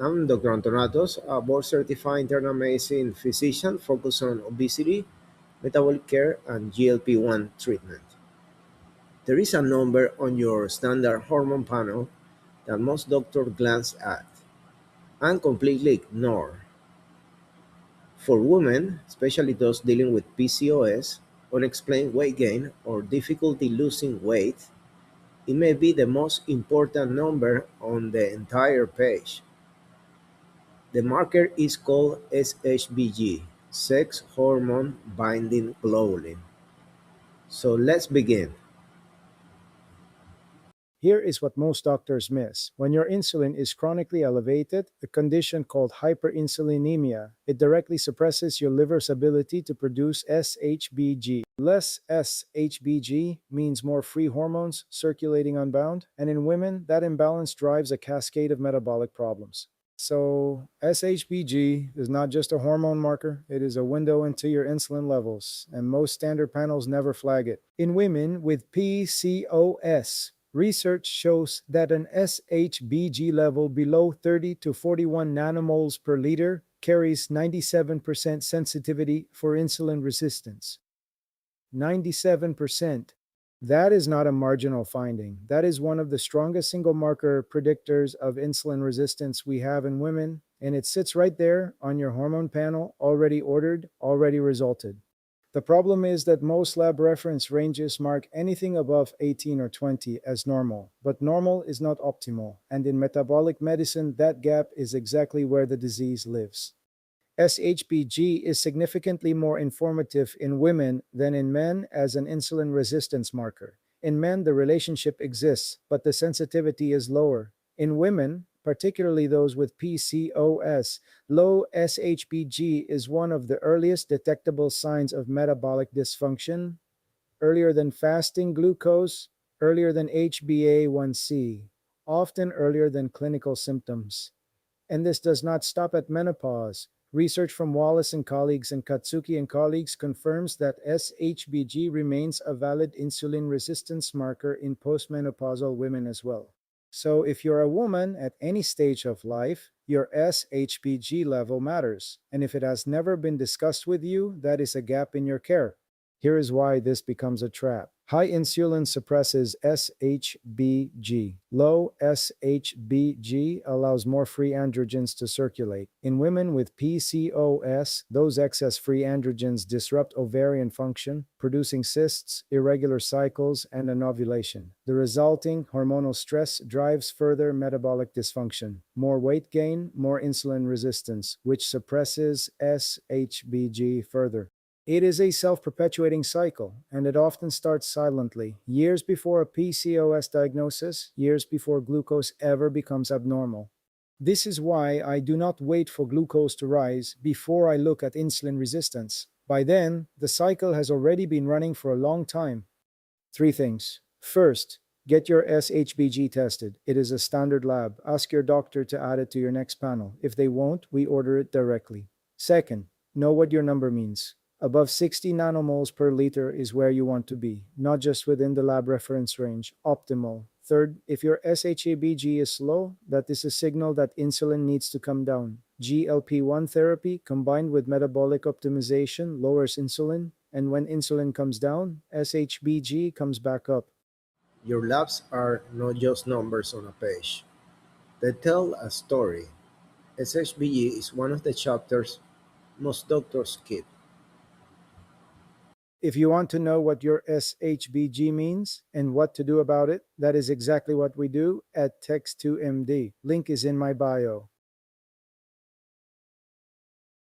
I'm Dr. Antonatos, a board-certified internal medicine physician focused on obesity, metabolic care, and GLP-1 treatment. There is a number on your standard hormone panel that most doctors glance at and completely ignore. For women, especially those dealing with PCOS, unexplained weight gain, or difficulty losing weight, it may be the most important number on the entire page. The marker is called SHBG, sex hormone binding globulin. So let's begin. Here is what most doctors miss. When your insulin is chronically elevated, a condition called hyperinsulinemia, it directly suppresses your liver's ability to produce SHBG. Less SHBG means more free hormones circulating unbound, and in women, that imbalance drives a cascade of metabolic problems. So, SHBG is not just a hormone marker, it is a window into your insulin levels, and most standard panels never flag it. In women with PCOS, research shows that an SHBG level below 30 to 41 nanomoles per liter carries 97% sensitivity for insulin resistance. 97%. That is not a marginal finding. That is one of the strongest single marker predictors of insulin resistance we have in women, and it sits right there on your hormone panel, already ordered, already resulted. The problem is that most lab reference ranges mark anything above 18 or 20 as normal, but normal is not optimal, and in metabolic medicine, that gap is exactly where the disease lives. SHBG is significantly more informative in women than in men as an insulin resistance marker. In men, the relationship exists, but the sensitivity is lower. In women, particularly those with PCOS, low SHBG is one of the earliest detectable signs of metabolic dysfunction, earlier than fasting glucose, earlier than HbA1c, often earlier than clinical symptoms. And this does not stop at menopause. Research from Wallace and colleagues and Katsuki and colleagues confirms that SHBG remains a valid insulin resistance marker in postmenopausal women as well. So, if you're a woman at any stage of life, your SHBG level matters. And if it has never been discussed with you, that is a gap in your care. Here is why this becomes a trap. High insulin suppresses SHBG. Low SHBG allows more free androgens to circulate. In women with PCOS, those excess free androgens disrupt ovarian function, producing cysts, irregular cycles, and anovulation. The resulting hormonal stress drives further metabolic dysfunction. More weight gain, more insulin resistance, which suppresses SHBG further. It is a self perpetuating cycle, and it often starts silently, years before a PCOS diagnosis, years before glucose ever becomes abnormal. This is why I do not wait for glucose to rise before I look at insulin resistance. By then, the cycle has already been running for a long time. Three things. First, get your SHBG tested. It is a standard lab. Ask your doctor to add it to your next panel. If they won't, we order it directly. Second, know what your number means. Above 60 nanomoles per liter is where you want to be, not just within the lab reference range, optimal. Third, if your SHBG is low, that is a signal that insulin needs to come down. GLP-1 therapy combined with metabolic optimization lowers insulin, and when insulin comes down, SHBG comes back up. Your labs are not just numbers on a page, they tell a story. SHBG is one of the chapters most doctors skip. If you want to know what your SHBG means and what to do about it, that is exactly what we do at Text2MD. Link is in my bio.